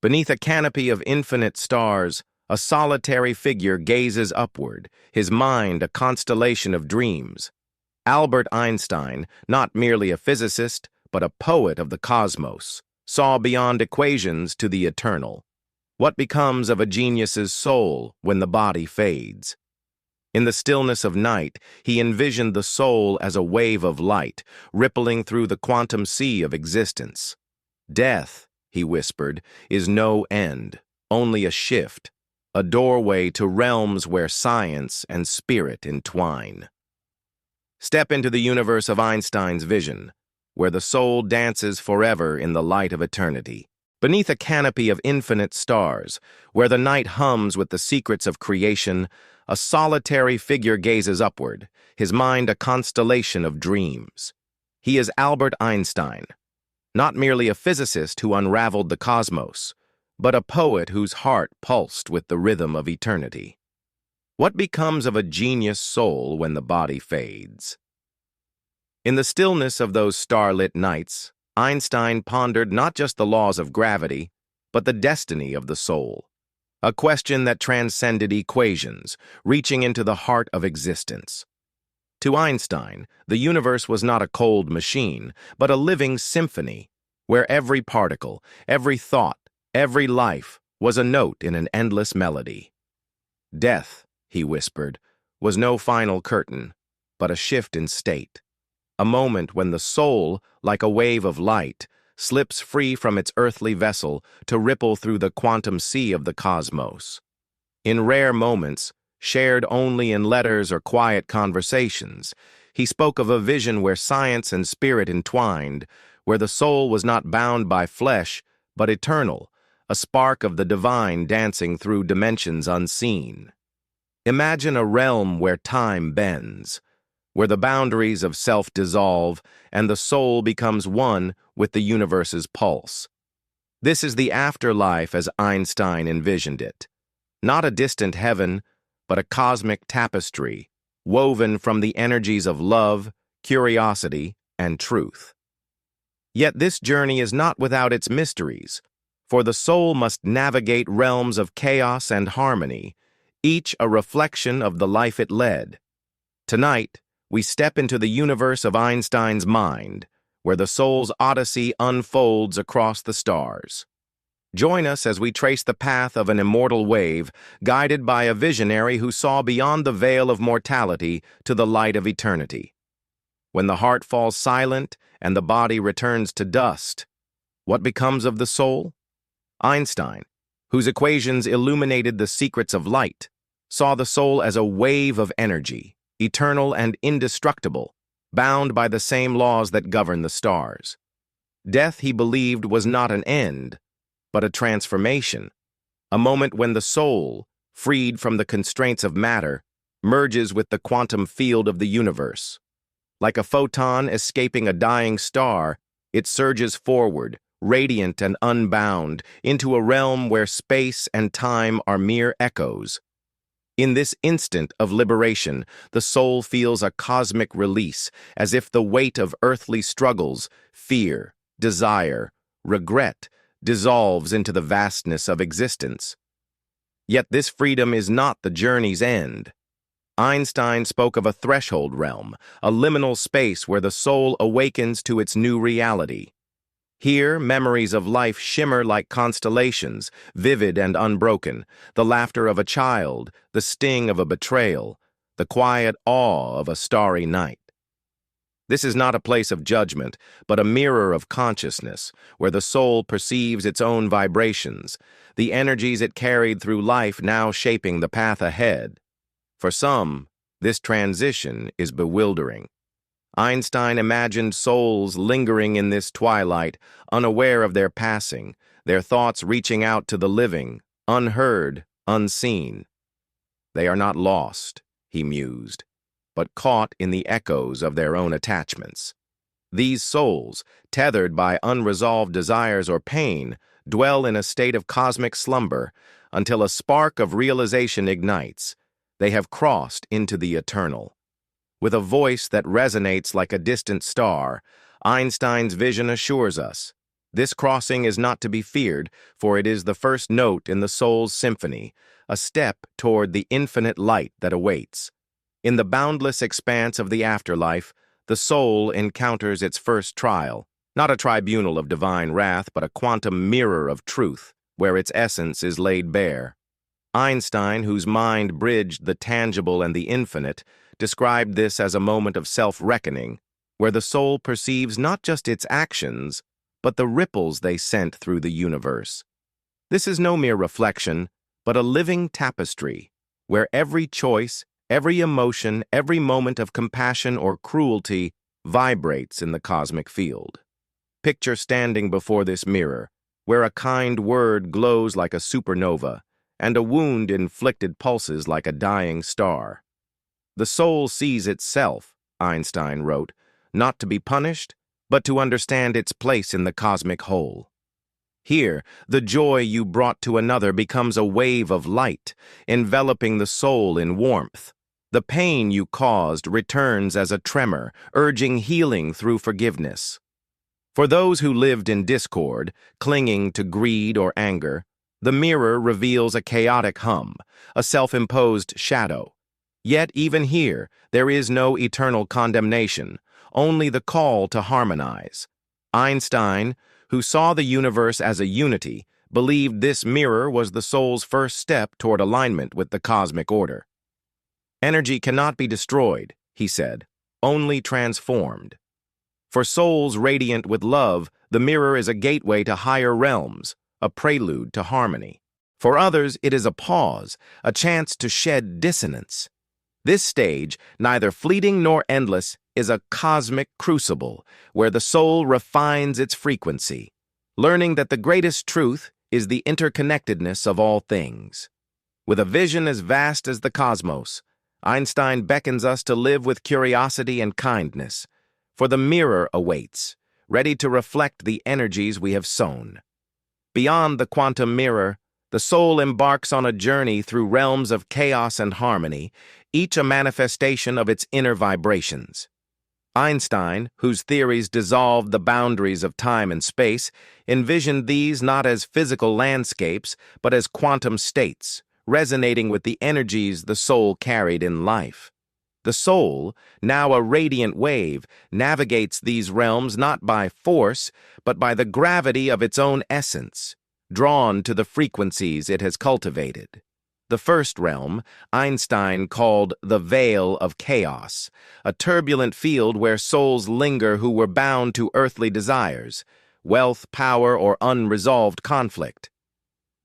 Beneath a canopy of infinite stars, a solitary figure gazes upward, his mind a constellation of dreams. Albert Einstein, not merely a physicist, but a poet of the cosmos, saw beyond equations to the eternal. What becomes of a genius's soul when the body fades? In the stillness of night, he envisioned the soul as a wave of light, rippling through the quantum sea of existence. Death, he whispered, is no end, only a shift, a doorway to realms where science and spirit entwine. Step into the universe of Einstein's vision, where the soul dances forever in the light of eternity. Beneath a canopy of infinite stars, where the night hums with the secrets of creation, a solitary figure gazes upward, his mind a constellation of dreams. He is Albert Einstein, not merely a physicist who unraveled the cosmos, but a poet whose heart pulsed with the rhythm of eternity. What becomes of a genius soul when the body fades? In the stillness of those starlit nights, Einstein pondered not just the laws of gravity, but the destiny of the soul, a question that transcended equations, reaching into the heart of existence. To Einstein, the universe was not a cold machine, but a living symphony, where every particle, every thought, every life was a note in an endless melody. Death, he whispered, was no final curtain, but a shift in state, a moment when the soul, like a wave of light, slips free from its earthly vessel to ripple through the quantum sea of the cosmos. In rare moments, shared only in letters or quiet conversations, he spoke of a vision where science and spirit entwined, where the soul was not bound by flesh, but eternal, a spark of the divine dancing through dimensions unseen. Imagine a realm where time bends, where the boundaries of self dissolve and the soul becomes one with the universe's pulse. This is the afterlife as Einstein envisioned it. Not a distant heaven, but a cosmic tapestry, woven from the energies of love, curiosity, and truth. Yet this journey is not without its mysteries, for the soul must navigate realms of chaos and harmony, each a reflection of the life it led. Tonight, we step into the universe of Einstein's mind, where the soul's odyssey unfolds across the stars. Join us as we trace the path of an immortal wave, guided by a visionary who saw beyond the veil of mortality to the light of eternity. When the heart falls silent and the body returns to dust, what becomes of the soul? Einstein, whose equations illuminated the secrets of light, saw the soul as a wave of energy, eternal and indestructible, bound by the same laws that govern the stars. Death, he believed, was not an end, but a transformation, a moment when the soul, freed from the constraints of matter, merges with the quantum field of the universe. Like a photon escaping a dying star, it surges forward, radiant and unbound, into a realm where space and time are mere echoes. In this instant of liberation, the soul feels a cosmic release, as if the weight of earthly struggles, fear, desire, regret, dissolves into the vastness of existence. Yet this freedom is not the journey's end. Einstein spoke of a threshold realm, a liminal space where the soul awakens to its new reality. Here, memories of life shimmer like constellations, vivid and unbroken, the laughter of a child, the sting of a betrayal, the quiet awe of a starry night. This is not a place of judgment, but a mirror of consciousness, where the soul perceives its own vibrations, the energies it carried through life now shaping the path ahead. For some, this transition is bewildering. Einstein imagined souls lingering in this twilight, unaware of their passing, their thoughts reaching out to the living, unheard, unseen. They are not lost, he mused, but caught in the echoes of their own attachments. These souls, tethered by unresolved desires or pain, dwell in a state of cosmic slumber until a spark of realization ignites. They have crossed into the eternal. With a voice that resonates like a distant star, Einstein's vision assures us, This crossing is not to be feared, for it is the first note in the soul's symphony, a step toward the infinite light that awaits. In the boundless expanse of the afterlife, the soul encounters its first trial, not a tribunal of divine wrath, but a quantum mirror of truth, where its essence is laid bare. Einstein, whose mind bridged the tangible and the infinite, described this as a moment of self-reckoning, where the soul perceives not just its actions, but the ripples they sent through the universe. This is no mere reflection, but a living tapestry, where every choice, every emotion, every moment of compassion or cruelty vibrates in the cosmic field. Picture standing before this mirror, where a kind word glows like a supernova, and a wound inflicted pulses like a dying star. The soul sees itself, Einstein wrote, not to be punished, but to understand its place in the cosmic whole. Here, the joy you brought to another becomes a wave of light, enveloping the soul in warmth. The pain you caused returns as a tremor, urging healing through forgiveness. For those who lived in discord, clinging to greed or anger, the mirror reveals a chaotic hum, a self-imposed shadow. Yet even here, there is no eternal condemnation, only the call to harmonize. Einstein, who saw the universe as a unity, believed this mirror was the soul's first step toward alignment with the cosmic order. Energy cannot be destroyed, he said, only transformed. For souls radiant with love, the mirror is a gateway to higher realms, a prelude to harmony. For others, it is a pause, a chance to shed dissonance. This stage, neither fleeting nor endless, is a cosmic crucible where the soul refines its frequency, learning that the greatest truth is the interconnectedness of all things. With a vision as vast as the cosmos, Einstein beckons us to live with curiosity and kindness, for the mirror awaits, ready to reflect the energies we have sown. Beyond the quantum mirror, the soul embarks on a journey through realms of chaos and harmony, each a manifestation of its inner vibrations. Einstein, whose theories dissolved the boundaries of time and space, envisioned these not as physical landscapes, but as quantum states, resonating with the energies the soul carried in life. The soul, now a radiant wave, navigates these realms not by force, but by the gravity of its own essence, drawn to the frequencies it has cultivated. The first realm, Einstein called the veil of chaos, a turbulent field where souls linger who were bound to earthly desires, wealth, power, or unresolved conflict.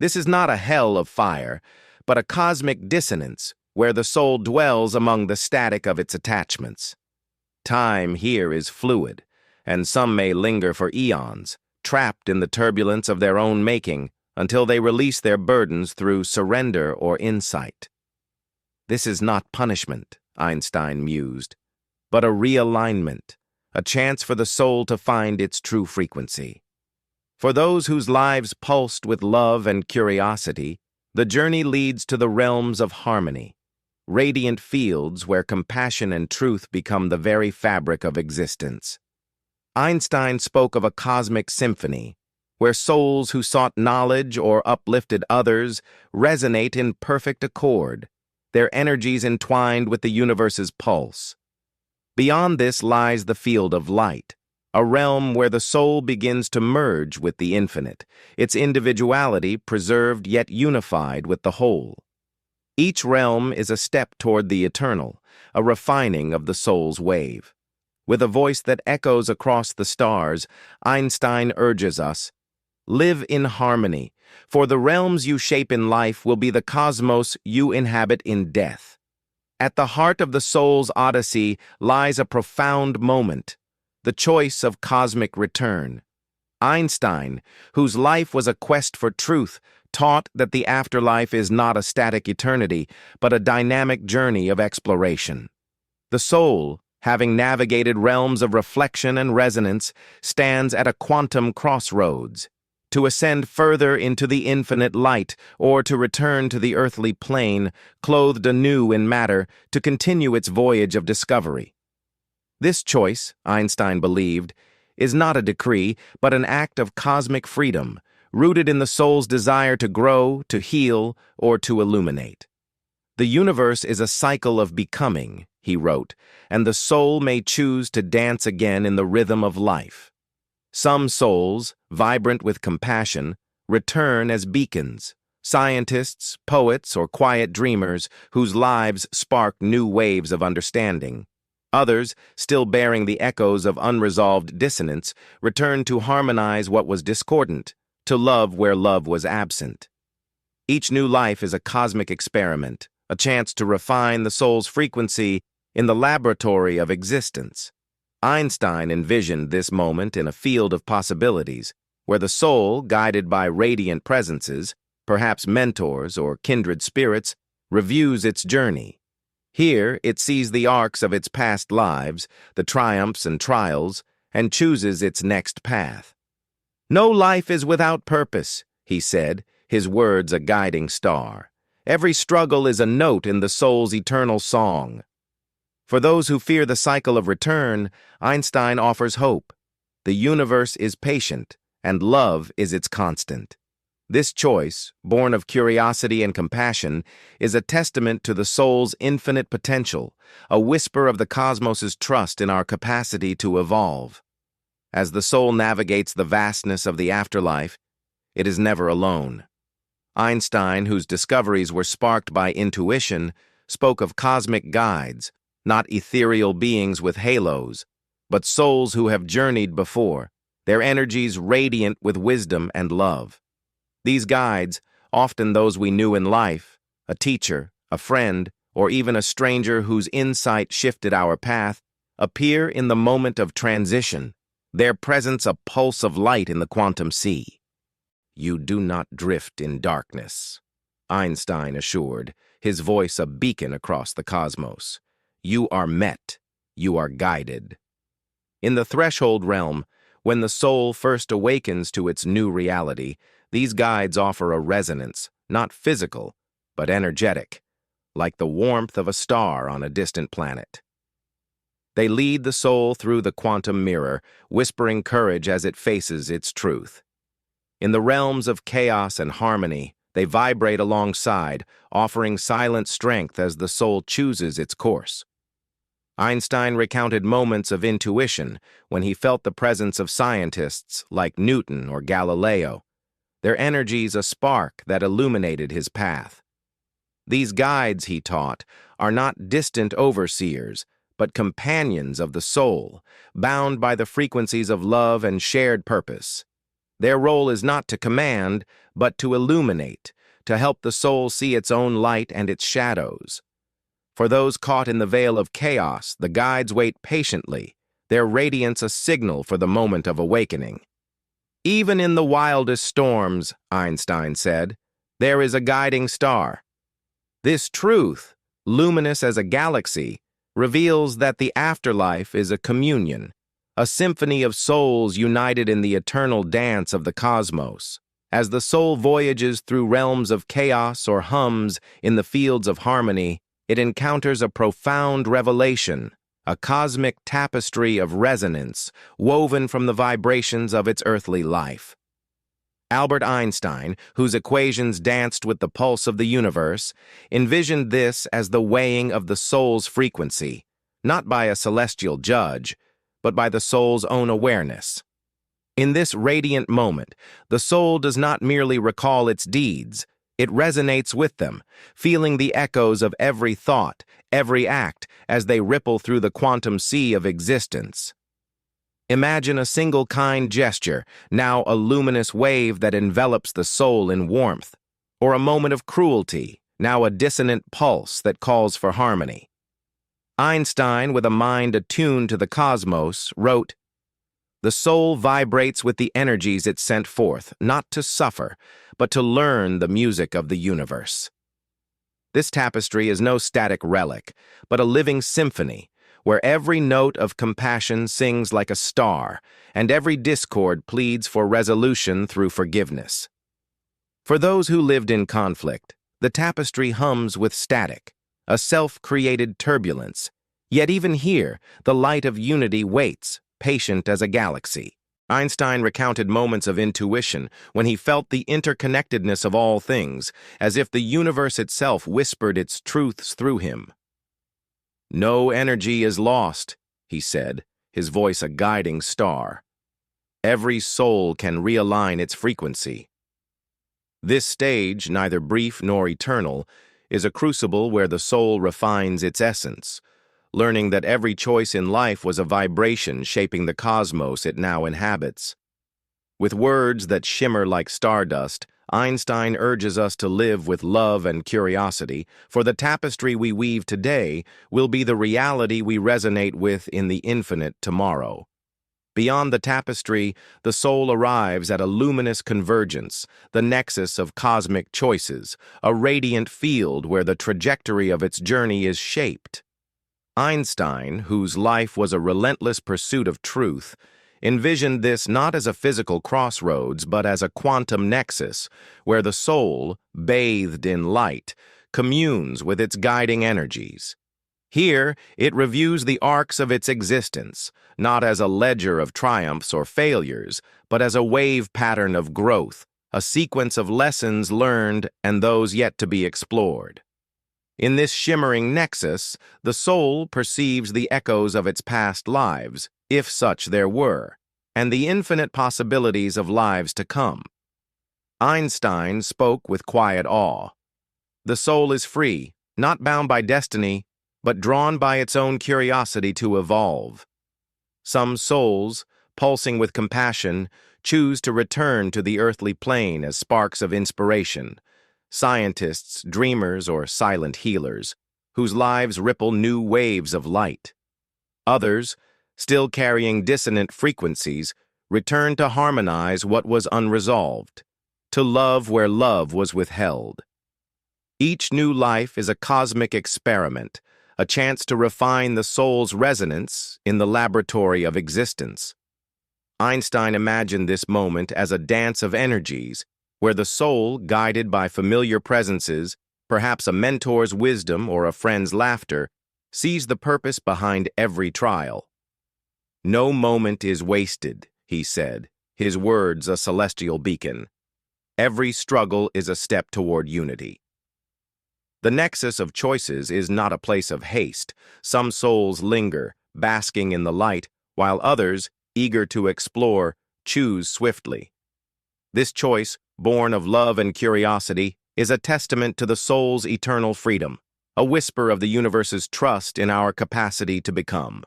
This is not a hell of fire, but a cosmic dissonance where the soul dwells among the static of its attachments. Time here is fluid, and some may linger for eons, trapped in the turbulence of their own making, until they release their burdens through surrender or insight. This is not punishment, Einstein mused, but a realignment, a chance for the soul to find its true frequency. For those whose lives pulsed with love and curiosity, the journey leads to the realms of harmony, radiant fields where compassion and truth become the very fabric of existence. Einstein spoke of a cosmic symphony, where souls who sought knowledge or uplifted others resonate in perfect accord, their energies entwined with the universe's pulse. Beyond this lies the field of light, a realm where the soul begins to merge with the infinite, its individuality preserved yet unified with the whole. Each realm is a step toward the eternal, a refining of the soul's wave. With a voice that echoes across the stars, Einstein urges us, live in harmony, for the realms you shape in life will be the cosmos you inhabit in death. At the heart of the soul's odyssey lies a profound moment, the choice of cosmic return. Einstein, whose life was a quest for truth, taught that the afterlife is not a static eternity, but a dynamic journey of exploration. The soul, having navigated realms of reflection and resonance, stands at a quantum crossroads. To ascend further into the infinite light, or to return to the earthly plane, clothed anew in matter, to continue its voyage of discovery. This choice, Einstein believed, is not a decree, but an act of cosmic freedom, rooted in the soul's desire to grow, to heal, or to illuminate. The universe is a cycle of becoming, he wrote, and the soul may choose to dance again in the rhythm of life. Some souls, vibrant with compassion, return as beacons, scientists, poets, or quiet dreamers whose lives spark new waves of understanding. Others, still bearing the echoes of unresolved dissonance, return to harmonize what was discordant, to love where love was absent. Each new life is a cosmic experiment, a chance to refine the soul's frequency in the laboratory of existence. Einstein envisioned this moment in a field of possibilities, where the soul, guided by radiant presences, perhaps mentors or kindred spirits, reviews its journey. Here, it sees the arcs of its past lives, the triumphs and trials, and chooses its next path. "No life is without purpose," he said, his words a guiding star. "Every struggle is a note in the soul's eternal song." For those who fear the cycle of return, Einstein offers hope. The universe is patient, and love is its constant. This choice, born of curiosity and compassion, is a testament to the soul's infinite potential, a whisper of the cosmos's trust in our capacity to evolve. As the soul navigates the vastness of the afterlife, it is never alone. Einstein, whose discoveries were sparked by intuition, spoke of cosmic guides, not ethereal beings with halos, but souls who have journeyed before, their energies radiant with wisdom and love. These guides, often those we knew in life, a teacher, a friend, or even a stranger whose insight shifted our path, appear in the moment of transition, their presence a pulse of light in the quantum sea. "You do not drift in darkness," Einstein assured, his voice a beacon across the cosmos. "You are met, you are guided." In the threshold realm, when the soul first awakens to its new reality, these guides offer a resonance, not physical, but energetic, like the warmth of a star on a distant planet. They lead the soul through the quantum mirror, whispering courage as it faces its truth. In the realms of chaos and harmony, they vibrate alongside, offering silent strength as the soul chooses its course. Einstein recounted moments of intuition when he felt the presence of scientists like Newton or Galileo, their energies a spark that illuminated his path. These guides, he taught, are not distant overseers, but companions of the soul, bound by the frequencies of love and shared purpose. Their role is not to command, but to illuminate, to help the soul see its own light and its shadows. For those caught in the veil of chaos, the guides wait patiently, their radiance a signal for the moment of awakening. "Even in the wildest storms," Einstein said, "there is a guiding star." This truth, luminous as a galaxy, reveals that the afterlife is a communion, a symphony of souls united in the eternal dance of the cosmos. As the soul voyages through realms of chaos or hums in the fields of harmony, it encounters a profound revelation, a cosmic tapestry of resonance woven from the vibrations of its earthly life. Albert Einstein, whose equations danced with the pulse of the universe, envisioned this as the weighing of the soul's frequency, not by a celestial judge, but by the soul's own awareness. In this radiant moment, the soul does not merely recall its deeds, it resonates with them, feeling the echoes of every thought, every act, as they ripple through the quantum sea of existence. Imagine a single kind gesture, now a luminous wave that envelops the soul in warmth, or a moment of cruelty, now a dissonant pulse that calls for harmony. Einstein, with a mind attuned to the cosmos, wrote, "The soul vibrates with the energies it sent forth, not to suffer, but to learn the music of the universe." This tapestry is no static relic, but a living symphony, where every note of compassion sings like a star, and every discord pleads for resolution through forgiveness. For those who lived in conflict, the tapestry hums with static, a self-created turbulence. Yet even here, the light of unity waits, patient as a galaxy. Einstein recounted moments of intuition when he felt the interconnectedness of all things, as if the universe itself whispered its truths through him. "No energy is lost," he said, his voice a guiding star. "Every soul can realign its frequency." This stage, neither brief nor eternal, is a crucible where the soul refines its essence, learning that every choice in life was a vibration shaping the cosmos it now inhabits. With words that shimmer like stardust, Einstein urges us to live with love and curiosity, for the tapestry we weave today will be the reality we resonate with in the infinite tomorrow. Beyond the tapestry, the soul arrives at a luminous convergence, the nexus of cosmic choices, a radiant field where the trajectory of its journey is shaped. Einstein, whose life was a relentless pursuit of truth, envisioned this not as a physical crossroads, but as a quantum nexus, where the soul, bathed in light, communes with its guiding energies. Here, it reviews the arcs of its existence, not as a ledger of triumphs or failures, but as a wave pattern of growth, a sequence of lessons learned and those yet to be explored. In this shimmering nexus, the soul perceives the echoes of its past lives, if such there were, and the infinite possibilities of lives to come. Einstein spoke with quiet awe. The soul is free, not bound by destiny, but drawn by its own curiosity to evolve. Some souls, pulsing with compassion, choose to return to the earthly plane as sparks of inspiration, scientists, dreamers, or silent healers, whose lives ripple new waves of light. Others, still carrying dissonant frequencies, return to harmonize what was unresolved, to love where love was withheld. Each new life is a cosmic experiment, a chance to refine the soul's resonance in the laboratory of existence. Einstein imagined this moment as a dance of energies, where the soul, guided by familiar presences, perhaps a mentor's wisdom or a friend's laughter, sees the purpose behind every trial. "No moment is wasted," he said, his words a celestial beacon. "Every struggle is a step toward unity." The nexus of choices is not a place of haste. Some souls linger, basking in the light, while others, eager to explore, choose swiftly. This choice, born of love and curiosity, is a testament to the soul's eternal freedom, a whisper of the universe's trust in our capacity to become.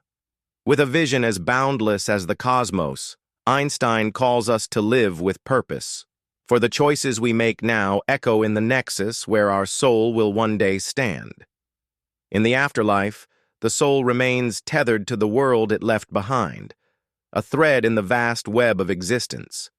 With a vision as boundless as the cosmos, Einstein calls us to live with purpose. For the choices we make now echo in the nexus where our soul will one day stand. In the afterlife, the soul remains tethered to the world it left behind, a thread in the vast web of existence.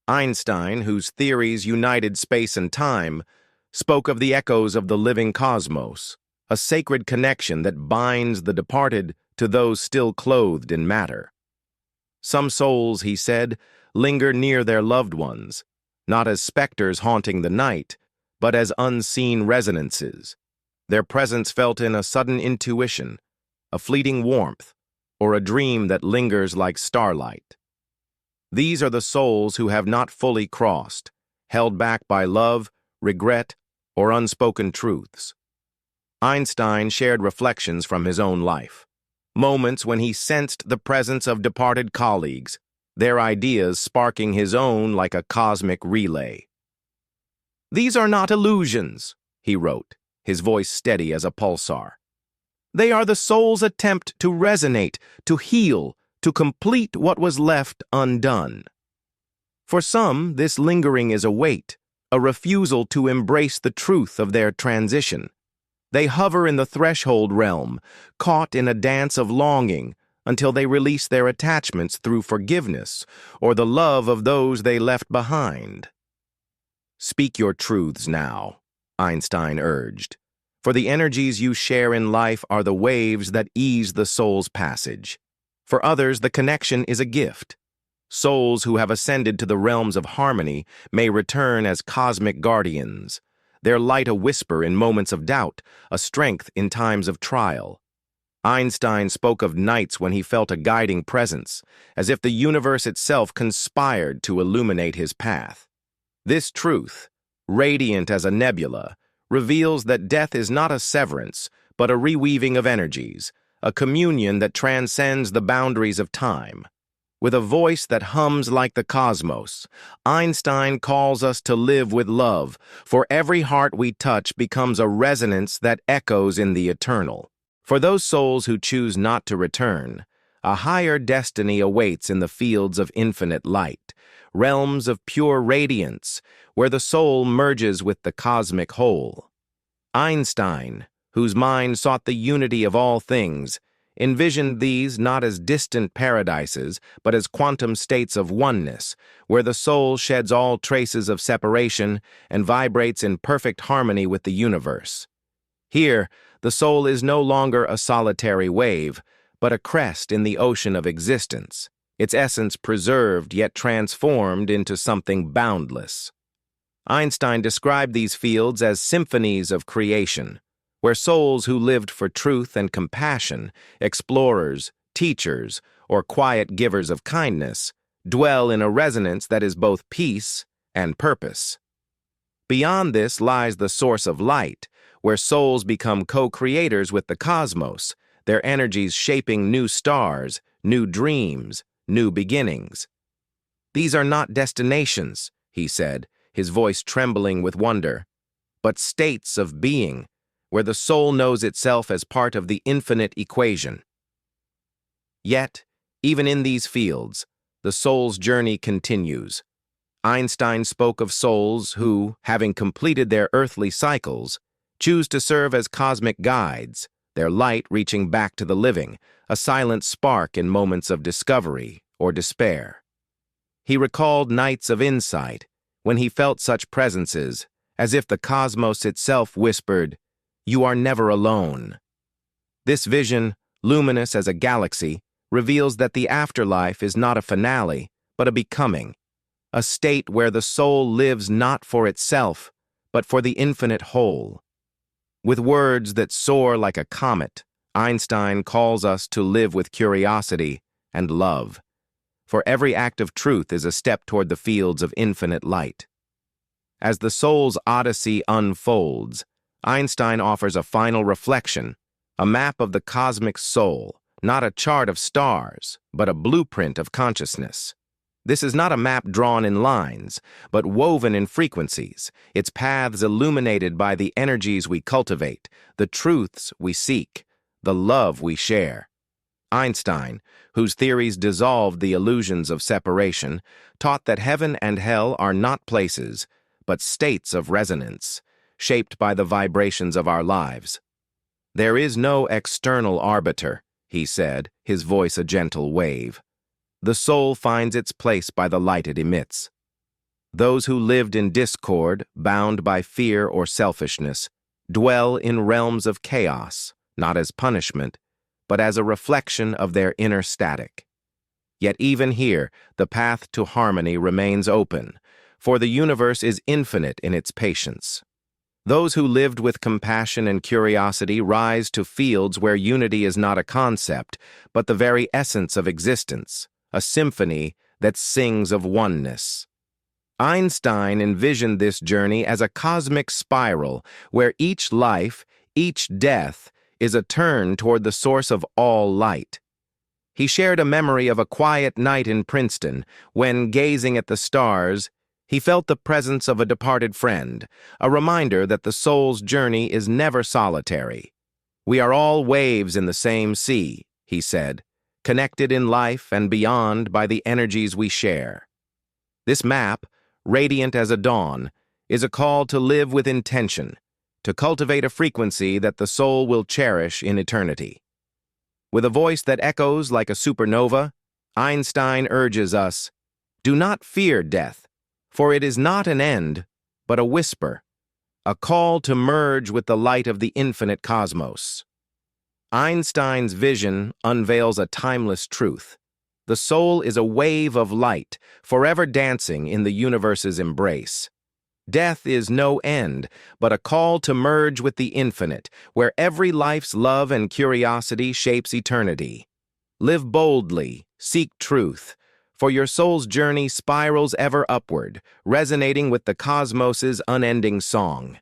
Einstein, whose theories united space and time, spoke of the echoes of the living cosmos, a sacred connection that binds the departed to those still clothed in matter. Some souls, he said, linger near their loved ones, not as specters haunting the night, but as unseen resonances, their presence felt in a sudden intuition, a fleeting warmth, or a dream that lingers like starlight. These are the souls who have not fully crossed, held back by love, regret, or unspoken truths. Einstein shared reflections from his own life, moments when he sensed the presence of departed colleagues, their ideas sparking his own like a cosmic relay. "These are not illusions," he wrote, his voice steady as a pulsar. "They are the soul's attempt to resonate, to heal, to complete what was left undone." For some, this lingering is a weight, a refusal to embrace the truth of their transition. They hover in the threshold realm, caught in a dance of longing, until they release their attachments through forgiveness or the love of those they left behind. "Speak your truths now," Einstein urged, "for the energies you share in life are the waves that ease the soul's passage. For others, the connection is a gift. Souls who have ascended to the realms of harmony may return as cosmic guardians, their light a whisper in moments of doubt, a strength in times of trial. Einstein spoke of nights when he felt a guiding presence, as if the universe itself conspired to illuminate his path. This truth, radiant as a nebula, reveals that death is not a severance, but a reweaving of energies, a communion that transcends the boundaries of time. With a voice that hums like the cosmos, Einstein calls us to live with love, for every heart we touch becomes a resonance that echoes in the eternal. For those souls who choose not to return, a higher destiny awaits in the fields of infinite light, realms of pure radiance, where the soul merges with the cosmic whole. Einstein, whose mind sought the unity of all things, envisioned these not as distant paradises, but as quantum states of oneness, where the soul sheds all traces of separation and vibrates in perfect harmony with the universe. Here, the soul is no longer a solitary wave, but a crest in the ocean of existence, its essence preserved yet transformed into something boundless. Einstein described these fields as symphonies of creation, where souls who lived for truth and compassion, explorers, teachers, or quiet givers of kindness, dwell in a resonance that is both peace and purpose. Beyond this lies the source of light, where souls become co-creators with the cosmos, their energies shaping new stars, new dreams, new beginnings. These are not destinations, he said, his voice trembling with wonder, but states of being, where the soul knows itself as part of the infinite equation. Yet, even in these fields, the soul's journey continues. Einstein spoke of souls who, having completed their earthly cycles, choose to serve as cosmic guides, their light reaching back to the living, a silent spark in moments of discovery or despair. He recalled nights of insight, when he felt such presences, as if the cosmos itself whispered, "You are never alone." This vision, luminous as a galaxy, reveals that the afterlife is not a finale, but a becoming, a state where the soul lives not for itself, but for the infinite whole. With words that soar like a comet, Einstein calls us to live with curiosity and love, for every act of truth is a step toward the fields of infinite light. As the soul's odyssey unfolds, Einstein offers a final reflection, a map of the cosmic soul, not a chart of stars, but a blueprint of consciousness. This is not a map drawn in lines, but woven in frequencies, its paths illuminated by the energies we cultivate, the truths we seek, the love we share. Einstein, whose theories dissolved the illusions of separation, taught that heaven and hell are not places, but states of resonance, shaped by the vibrations of our lives. There is no external arbiter, he said, his voice a gentle wave. The soul finds its place by the light it emits. Those who lived in discord, bound by fear or selfishness, dwell in realms of chaos, not as punishment, but as a reflection of their inner static. Yet even here, the path to harmony remains open, for the universe is infinite in its patience. Those who lived with compassion and curiosity rise to fields where unity is not a concept, but the very essence of existence, a symphony that sings of oneness. Einstein envisioned this journey as a cosmic spiral where each life, each death, is a turn toward the source of all light. He shared a memory of a quiet night in Princeton when, gazing at the stars, he felt the presence of a departed friend, a reminder that the soul's journey is never solitary. "We are all waves in the same sea," he said, "connected in life and beyond by the energies we share." This map, radiant as a dawn, is a call to live with intention, to cultivate a frequency that the soul will cherish in eternity. With a voice that echoes like a supernova, Einstein urges us, "Do not fear death, for it is not an end, but a whisper, a call to merge with the light of the infinite cosmos." Einstein's vision unveils a timeless truth. The soul is a wave of light, forever dancing in the universe's embrace. Death is no end, but a call to merge with the infinite, where every life's love and curiosity shapes eternity. Live boldly, seek truth, for your soul's journey spirals ever upward, resonating with the cosmos's unending song.